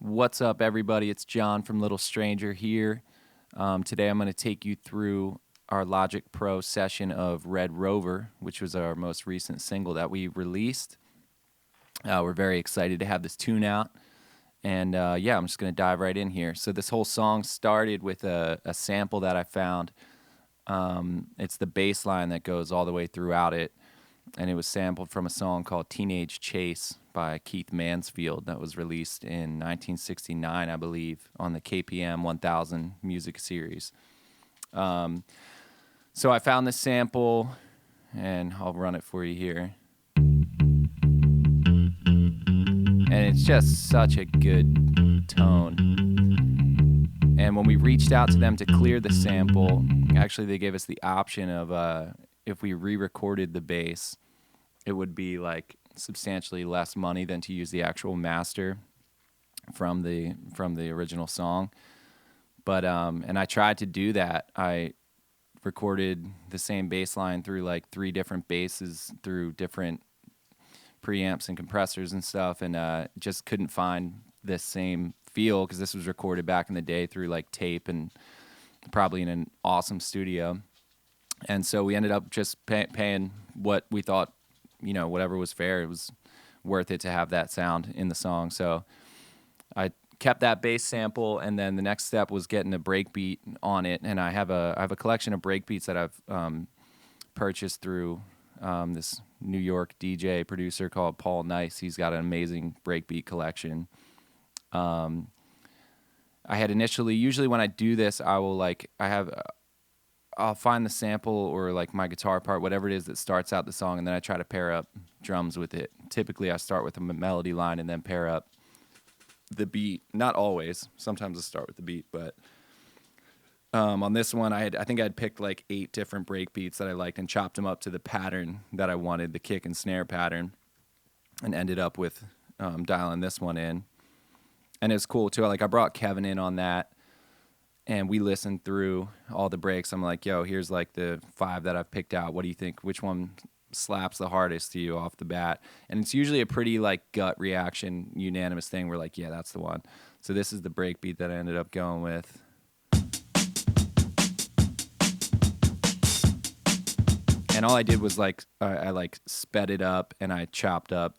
What's up, everybody? It's John from Little Stranger here. Today I'm going to take you through our Logic Pro session of Red Rover, which was our most recent single that we released. We're very excited to have this tune out. And yeah, I'm just going to dive right in here. So this whole song started with a sample that I found. It's the bass line that goes all the way throughout it. And it was sampled from a song called Teenage Chase by Keith Mansfield that was released in 1969, I believe, on the KPM 1000 music series. So I found this sample, and I'll run it for you here. And it's just such a good tone. And when we reached out to them to clear the sample, actually they gave us the option of if we re-recorded the bass, it would be like substantially less money than to use the actual master from the original song. But and I tried to do that. I recorded the same bass line through like 3 different basses through different preamps and compressors and stuff, and just couldn't find this same feel because this was recorded back in the day through like tape and probably in an awesome studio. And so we ended up just paying what we thought, you know, whatever was fair. It was worth it to have that sound in the song. So I kept that bass sample, and then the next step was getting a breakbeat on it. And I have a collection of breakbeats that I've purchased through this New York DJ producer called Paul Nice. He's got an amazing breakbeat collection. I had initially, usually when I do this, I'll find the sample or like my guitar part, whatever it is that starts out the song, and then I try to pair up drums with it. Typically, I start with a melody line and then pair up the beat. Not always. Sometimes I start with the beat, but on this one, I think I'd picked like 8 different break beats that I liked and chopped them up to the pattern that I wanted, the kick and snare pattern, and ended up with dialing this one in. And it's cool too. I brought Kevin in on that, and we listened through all the breaks. I'm like, yo, here's like the 5 that I've picked out. What do you think? Which one slaps the hardest to you off the bat? And it's usually a pretty like gut reaction, unanimous thing. We're like, yeah, that's the one. So this is the break beat that I ended up going with. And all I did was like, I like sped it up and I chopped up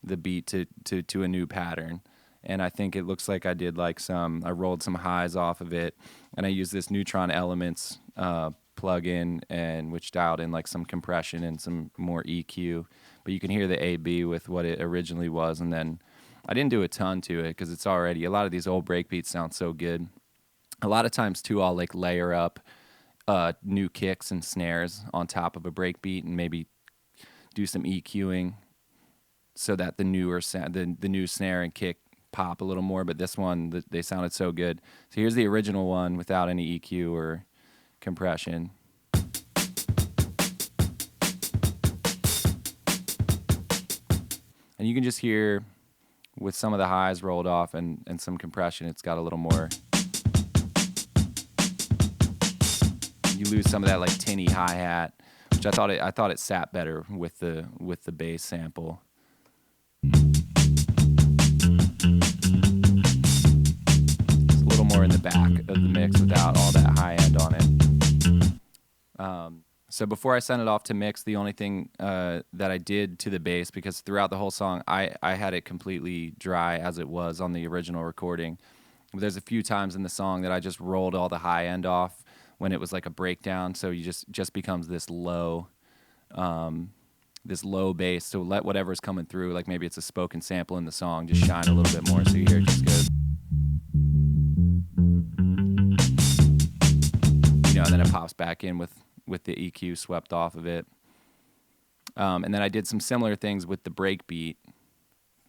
the beat to a new pattern. And I think it looks like I did like I rolled some highs off of it, and I used this Neutron Elements plugin, and which dialed in like some compression and some more EQ. But you can hear the AB with what it originally was, and then I didn't do a ton to it because it's already, a lot of these old breakbeats sound so good. A lot of times too, I'll like layer up new kicks and snares on top of a breakbeat and maybe do some EQing so that the new snare and kick pop a little more, but this one, they sounded so good. So here's the original one without any EQ or compression. And you can just hear with some of the highs rolled off and some compression, it's got a little more. You lose some of that like tinny hi-hat, which I thought it sat better with the bass sample. More in the back of the mix without all that high end on it. So before I sent it off to mix, the only thing that I did to the bass, because throughout the whole song I had it completely dry as it was on the original recording. There's a few times in the song that I just rolled all the high end off when it was like a breakdown, so you just becomes this low bass. So let whatever's coming through, like maybe it's a spoken sample in the song, just shine a little bit more so you hear it just good. And then it pops back in with the EQ swept off of it. And then I did some similar things with the breakbeat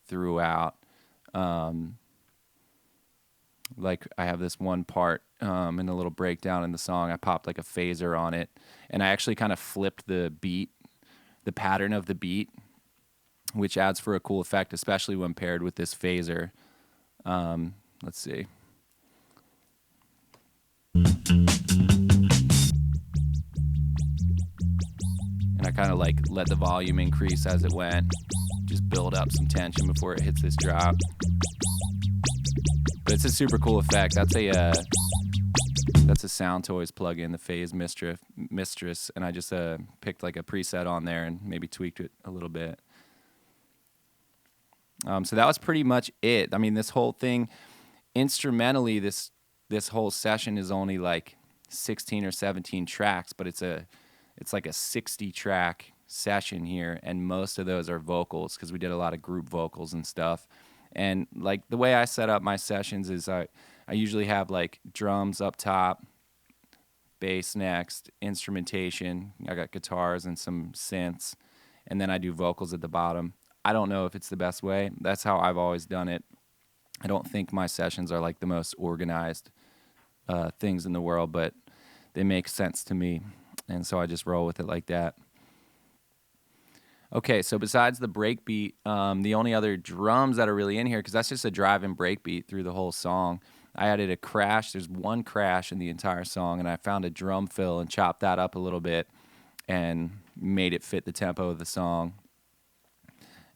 throughout. Like I have this one part in a little breakdown in the song. I popped like a phaser on it, and I actually kind of flipped the beat, the pattern of the beat, which adds for a cool effect, especially when paired with this phaser. Let's see. And I kind of like let the volume increase as it went, just build up some tension before it hits this drop. But it's a super cool effect. That's a Sound Toys plugin, the Phase Mistress, and I just picked like a preset on there and maybe tweaked it a little bit. So that was pretty much it. I mean, this whole thing, instrumentally, this whole session is only like 16 or 17 tracks, but it's like a 60-track session here, and most of those are vocals because we did a lot of group vocals and stuff. And like the way I set up my sessions is I usually have like drums up top, bass next, instrumentation. I got guitars and some synths, and then I do vocals at the bottom. I don't know if it's the best way. That's how I've always done it. I don't think my sessions are like the most organized things in the world, but they make sense to me, and so I just roll with it like that. Okay, so besides the breakbeat, the only other drums that are really in here, because that's just a drive-in breakbeat through the whole song, I added a crash. There's one crash in the entire song, and I found a drum fill and chopped that up a little bit and made it fit the tempo of the song.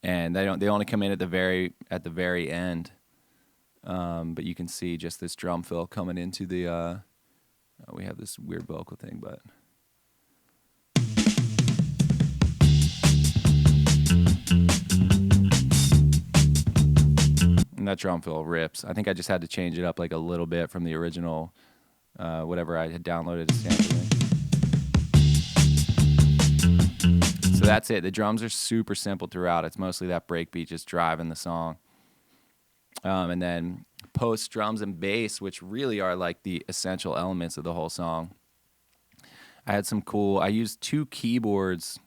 And they only come in at the very end, but you can see just this drum fill coming into the. We have this weird vocal thing, but. And that drum fill rips. I think I just had to change it up like a little bit from the original, whatever I had downloaded as sampling. So that's it. The drums are super simple throughout. It's mostly that breakbeat just driving the song. And then post drums and bass, which really are like the essential elements of the whole song. I used 2 keyboards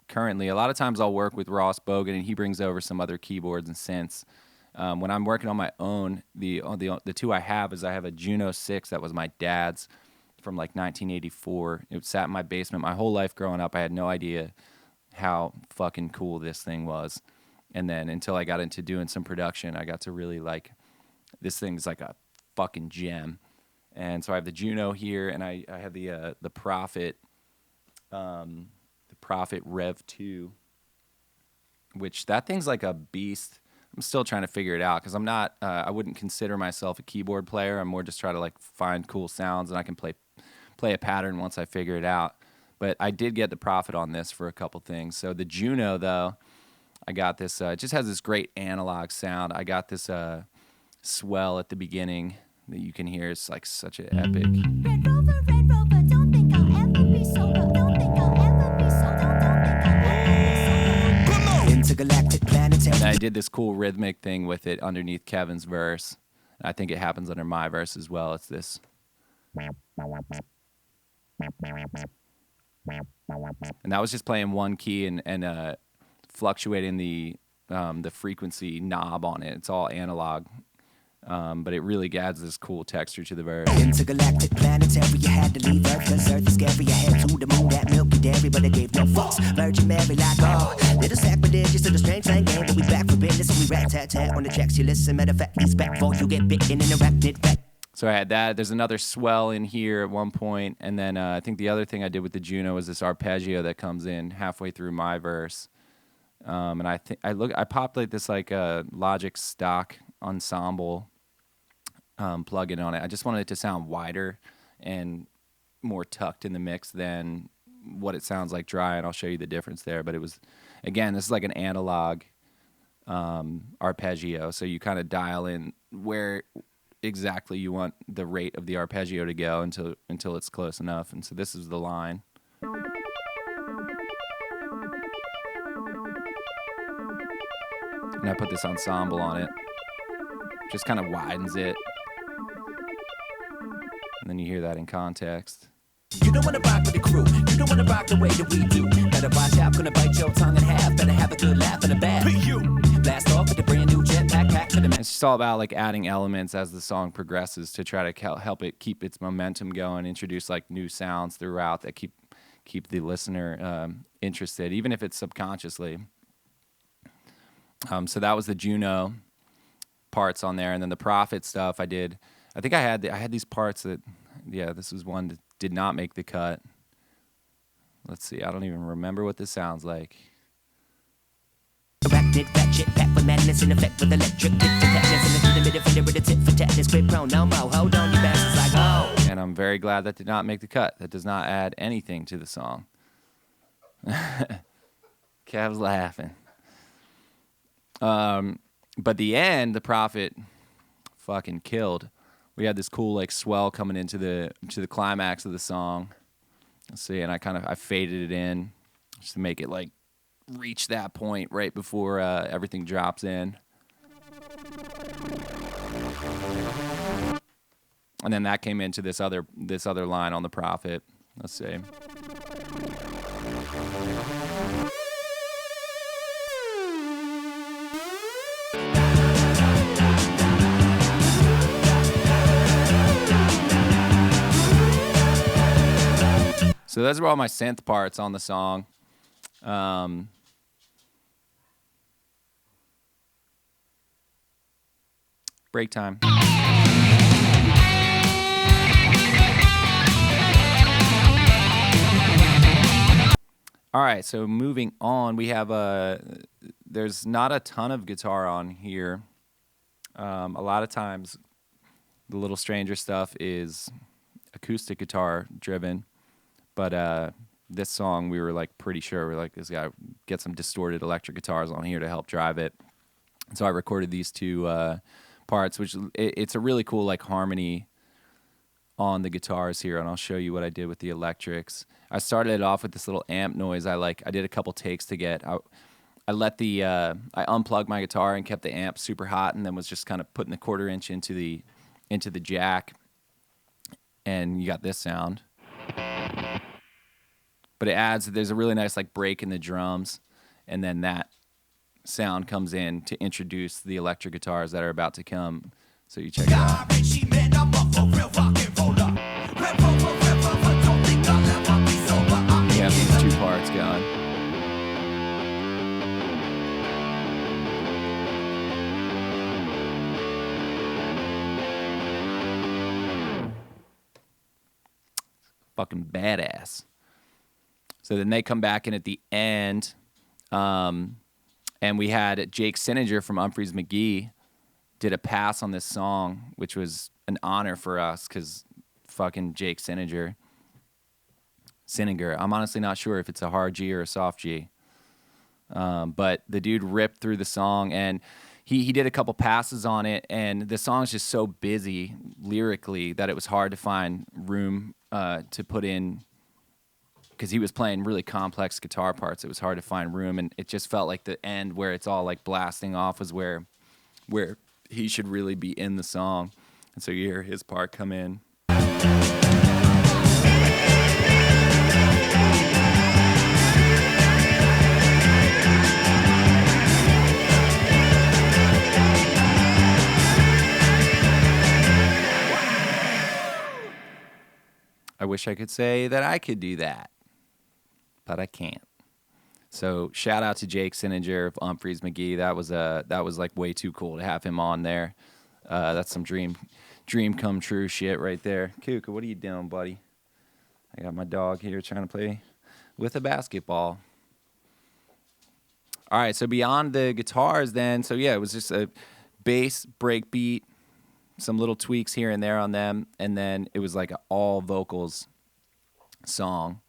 currently. A lot of times I'll work with Ross Bogan, and he brings over some other keyboards and synths. When I'm working on my own, the 2 I have is I have a Juno 6 that was my dad's from like 1984. It sat in my basement my whole life growing up. I had no idea how fucking cool this thing was. And then until I got into doing some production, I got to really like, this thing's like a fucking gem. And so I have the Juno here, and I have the Prophet, Rev 2, which that thing's like a beast. I'm still trying to figure it out because I'm not, I wouldn't consider myself a keyboard player. I'm more just trying to like find cool sounds, and I can play a pattern once I figure it out. But I did get the Prophet on this for a couple things. So the Juno, though, I got this, it just has this great analog sound. I got this swell at the beginning that you can hear. It's like such an epic. Red Rover, don't think I'll ever be sober. Don't think I'll ever be sober. Don't think I'll ever be sober. Intergalactic planetary. And I did this cool rhythmic thing with it underneath Kevin's verse. And I think it happens under my verse as well. It's this. And that was just playing one key and fluctuating the frequency knob on it. It's all analog. But it really adds this cool texture to the verse. Intergalactic planetary, you had to leave Earth, 'cause Earth is scary. I head to the moon, that milky dairy, but I gave no fucks. Virgin Mary, like, oh, little sacrilegious to the strange thing game, but we back for business, and we rat-tat-tat on the tracks you listen. Matter of fact, he's back for you get bitten in the arachnid back. So I had that. There's another swell in here at one point, and then I think the other thing I did with the Juno was this arpeggio that comes in halfway through my verse. And I popped like this like Logic stock ensemble plugin on it. I just wanted it to sound wider and more tucked in the mix than what it sounds like dry, and I'll show you the difference there. But it was, again, this is like an analog arpeggio, so you kind of dial in where exactly you want the rate of the arpeggio to go until it's close enough. And so this is the line. And I put this ensemble on it. Just kind of widens it. And then you hear that in context. You don't wanna rock with the crew. You don't wanna rock the way that we do. Better watch out, gonna bite your tongue in half. Better have a good laugh and a bad. Blast off with a brand new jetpack pack to the It's just all about like adding elements as the song progresses to try to help it keep its momentum going, introduce like new sounds throughout that keep the listener interested, even if it's subconsciously. So that was the Juno parts on there, and then the Prophet stuff I did. I think I had these parts that, yeah, this was one that did not make the cut. Let's see, I don't even remember what this sounds like. arachnid back shit back with madness in effect with electric. Get rid of tit for tat, this quid pro no mo. Hold on, you bastards like, oh. And I'm very glad that did not make the cut. That does not add anything to the song. Kev's laughing. But the end, the Prophet fucking killed. We had this cool like swell coming into the climax of the song. Let's see, and I faded it in just to make it like reach that point right before everything drops in. And then that came into this other line on the Prophet. Let's see. So those are all my synth parts on the song. Break time. All right, so moving on, we have there's not a ton of guitar on here. A lot of times, the Little Stranger stuff is acoustic guitar driven. But this song, we were like pretty sure we're like, this guy get some distorted electric guitars on here to help drive it. And so I recorded these two parts, which it's a really cool like harmony on the guitars here, and I'll show you what I did with the electrics. I started it off with this little amp noise. I did a couple takes to get out. I unplugged my guitar and kept the amp super hot, and then was just kind of putting the 1/4 inch into the jack, and you got this sound. But there's a really nice like break in the drums, and then that sound comes in to introduce the electric guitars that are about to come. So you check it out. You have these two parts going. Fucking badass. So then they come back in at the end, and we had Jake Cinninger from Umphrey's McGee did a pass on this song, which was an honor for us because fucking Jake Cinninger. I'm honestly not sure if it's a hard G or a soft G, but the dude ripped through the song, and he did a couple passes on it, and the song's just so busy lyrically that it was hard to find room to put in. Because he was playing really complex guitar parts, it was hard to find room, and it just felt like the end where it's all like blasting off was where he should really be in the song. And so you hear his part come in. I wish I could say that I could do that, but I can't. So shout out to Jake Cinninger of Umphrey's McGee. That was like way too cool to have him on there. That's some dream come true shit right there. Kuka, what are you doing, buddy? I got my dog here trying to play with a basketball. All right, so beyond the guitars then, so yeah, it was just a bass, breakbeat, some little tweaks here and there on them, and then it was like an all vocals song.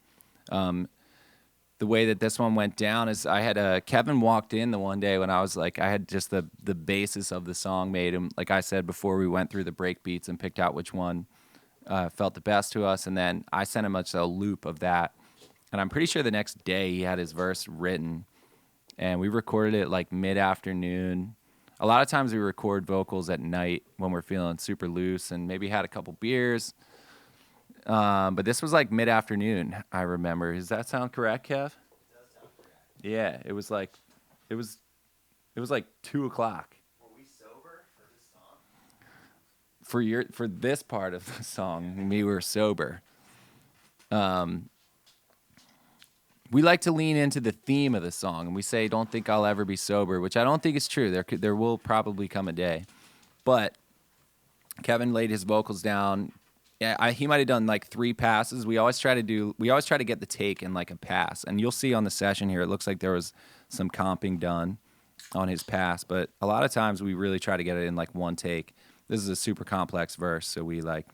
The way that this one went down is I had Kevin walked in the one day when I was like, I had just the basis of the song made, and like I said before, we went through the break beats and picked out which one felt the best to us, and then I sent him a loop of that, and I'm pretty sure the next day he had his verse written, and we recorded it like mid-afternoon. A lot of times we record vocals at night when we're feeling super loose and maybe had a couple beers. But this was like mid-afternoon, I remember. Does that sound correct, Kev? It does sound correct. Yeah, it was like 2 o'clock. Were we sober for this song? For this part of the song, we were sober. We like to lean into the theme of the song, and we say, "Don't think I'll ever be sober," which I don't think is true. There will probably come a day, but Kevin laid his vocals down. Yeah, he might have done like 3 passes. We always try to get the take in like a pass, and you'll see on the session here, it looks like there was some comping done on his pass, but a lot of times we really try to get it in like one take. This is a super complex verse, so we like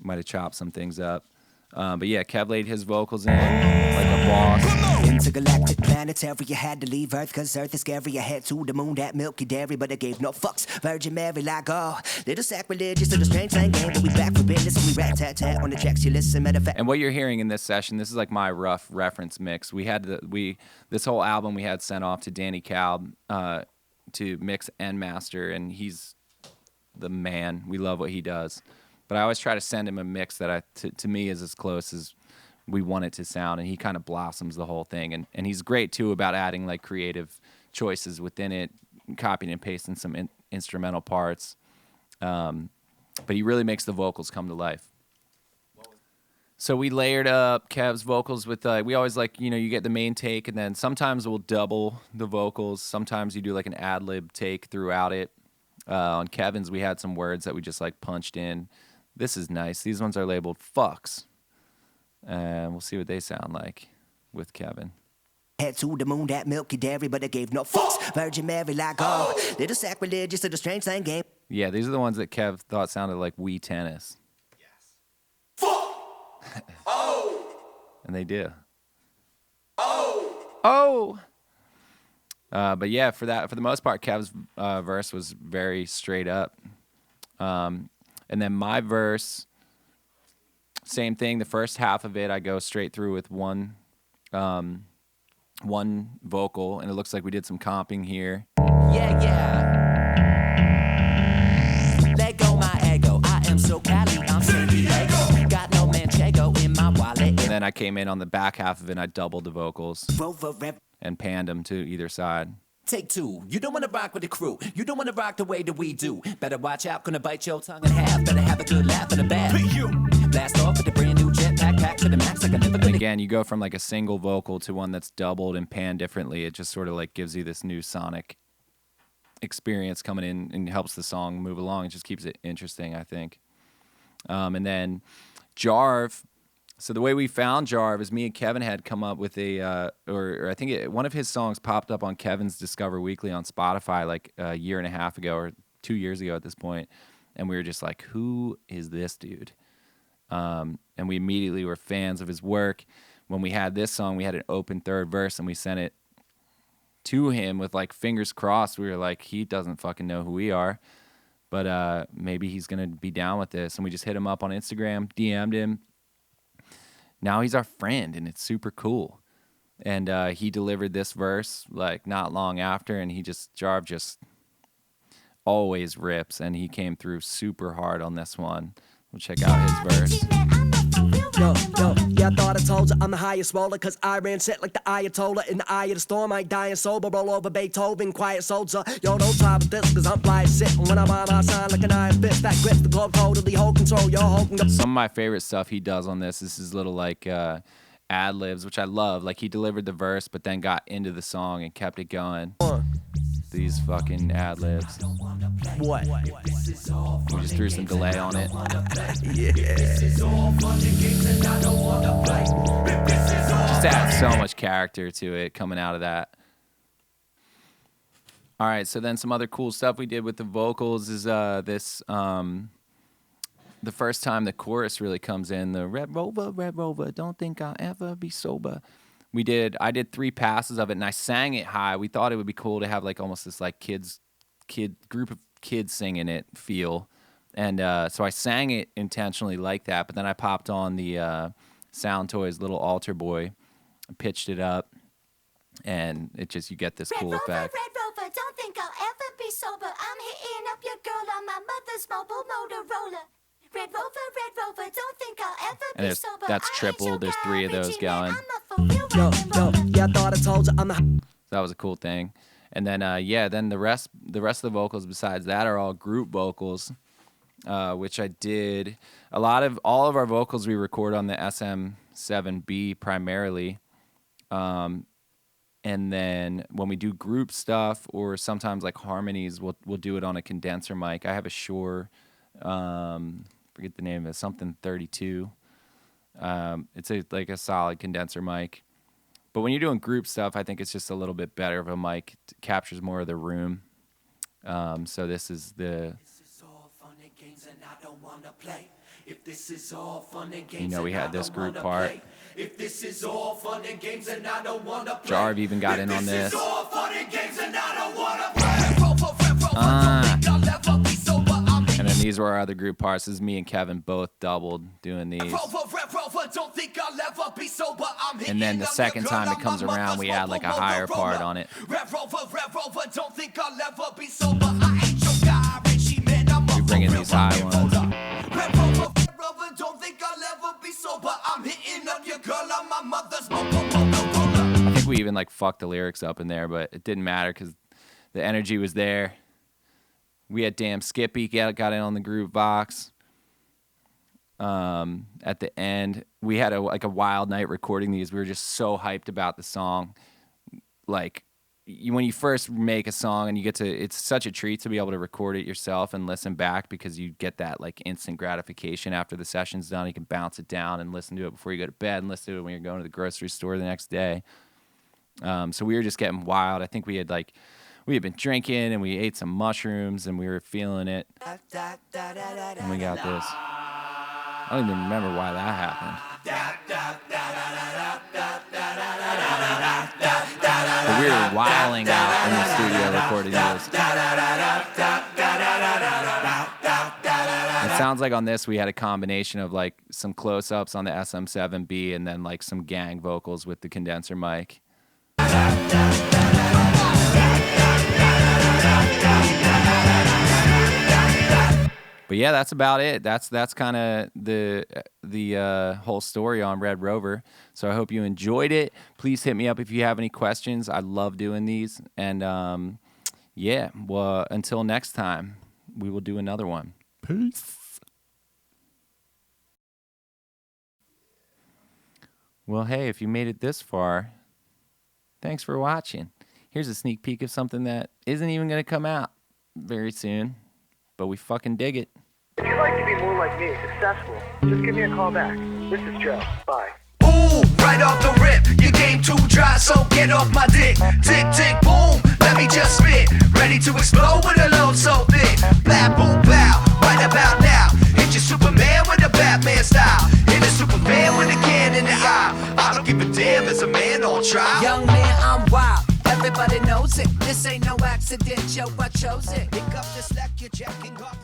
might have chopped some things up. But yeah, Kev laid his vocals in like a boss. Intergalactic planetary, you had to leave Earth, cause Earth is scary. You head to the moon, that milky dairy, but I gave no fucks. Virgin Mary, like, oh, little sacrilegious to the strange slang game, but we back for business, and we rat-tat-tat on the tracks you listen, matter of fact. And what you're hearing in this session, this is like my rough reference mix. We had this whole album we had sent off to Danny Calb to mix and master, and he's the man. We love what he does. But I always try to send him a mix that to me is as close as we want it to sound, and he kind of blossoms the whole thing. And he's great, too, about adding, like, creative choices within it, copying and pasting some instrumental parts. But he really makes the vocals come to life. So we layered up Kev's vocals with, we always like, you get the main take, and then sometimes we'll double the vocals. Sometimes you do, like, an ad-lib take throughout it. On Kevin's, we had some words that we just, like, punched in. This is nice. These ones are labeled fucks. And we'll see what they sound like with Kevin. Head to the moon, that milky dairy, but I gave no fucks. Virgin Mary, like, oh, little sacrilegious to the strange slang game. Yeah, these are the ones that Kev thought sounded like Wii Tennis. Yes. Fuck! Oh! And they do. Oh! Oh! But yeah, for the most part, Kev's verse was very straight up. And then my verse, same thing. The first half of it, I go straight through with one vocal, and it looks like we did some comping here. Yeah, yeah. Let go my ego. I am so Cali. I'm San Diego. Got no manchego in my wallet. And then I came in on the back half of it, and I doubled the vocals and panned them to either side. Take two. You don't want to rock with the crew. You don't want to rock the way that we do. Better watch out, gonna bite your tongue in half. Better have a good laugh and a bad. Blast off with a brand new jetpack, pack to the max like I never And again, you go from like a single vocal to one that's doubled and panned differently. It just sort of like gives you this new sonic experience coming in and helps the song move along. It just keeps it interesting, I think. And then JARV. So the way we found JARV is me and Kevin had come up with or I think one of his songs popped up on Kevin's Discover Weekly on Spotify like a year and a half ago or 2 years ago at this point, and we were just like, who is this dude? And we immediately were fans of his work. When we had this song, we had an open third verse, and we sent it to him with like fingers crossed. We were like, he doesn't fucking know who we are, but maybe he's gonna be down with this. And we just hit him up on Instagram, DM'd him. Now he's our friend, and it's super cool. And he delivered this verse like not long after, and JARV just always rips, and he came through super hard on this one. We'll check out his verse. Yo, yeah, I thought I told you I'm the highest roller, cause I ran set like the Ayatollah. In the eye of the storm, I ain't dying sober, roll over Beethoven, quiet soldier. Yo, don't try with this, cause I'm flying sitting when I'm on my sign like an iron fist. That grips the globe, totally hold control, yo, holding up. Some of my favorite stuff he does on this is his little like ad-libs, which I love. Like he delivered the verse, but then got into the song and kept it going. These fucking ad-libs. What? We just threw some delay on it. Just adds so much character to it coming out of that. All right, so then some other cool stuff we did with the vocals is the first time the chorus really comes in, the Red Rover, don't think I'll ever be sober. I did 3 passes of it, and I sang it high. We thought it would be cool to have like almost this like group of kids singing it feel. And so I sang it intentionally like that, but then I popped on the Sound Toys little altar boy, pitched it up, and you get this cool effect. Red Rover, don't think I'll ever be sober. I'm hitting up your girl on my mother's mobile Motorola. Red Rover, don't think I'll ever And be sober. that's triple. There's 3 of those going. Yo, yeah, I thought I told you I'm the. So that was a cool thing. And then then the rest of the vocals besides that are all group vocals, which I did. All of our vocals we record on the SM7B primarily. And then when we do group stuff or sometimes like harmonies, we'll do it on a condenser mic. I have a Shure, forget the name of it, something 32. It's like a solid condenser mic. But when you're doing group stuff, I think it's just a little bit better of a mic. It captures more of the room. So this is the You know, we had this group part. JARV even got in on this. And then these were our other group parts. This is me and Kevin both doubled doing these. And then the second time it comes around, we add like a higher part on it. We bring in these high ones. I think we even like fucked the lyrics up in there, but it didn't matter because the energy was there. We had damn Skippy got in on the groove box. At the end, we had a wild night recording these. We were just so hyped about the song. Like when you first make a song and you get to, it's such a treat to be able to record it yourself and listen back because you get that like instant gratification after the session's done. You can bounce it down and listen to it before you go to bed and listen to it when you're going to the grocery store the next day. So we were just getting wild. I think we had been drinking and we ate some mushrooms and we were feeling it. And we got this. I don't even remember why that happened. But we were wilding out in the studio recording this. It sounds like on this we had a combination of like some close-ups on the SM7B and then like some gang vocals with the condenser mic. But yeah, that's about it. That's kind of the whole story on Red Rover. So I hope you enjoyed it. Please hit me up if you have any questions. I love doing these. And yeah, well, until next time, we will do another one. Peace. Well, hey, if you made it this far, thanks for watching. Here's a sneak peek of something that isn't even going to come out very soon. But we fucking dig it. If you'd like to be more like me, successful, just give me a call back. This is Joe. Bye. Ooh, right off the rip, your game too dry, so get off my dick. Tick, tick, boom, let me just spit. Ready to explode with a load so thick. Blah, boom, bow, right about now. Hit your Superman with a Batman style. Hit a Superman with a can in the eye. I don't give a damn, as a man on trial. Young man, I'm wild. Everybody knows it. This ain't no accident, yo, I chose it. Pick up the slack, you're jacking up.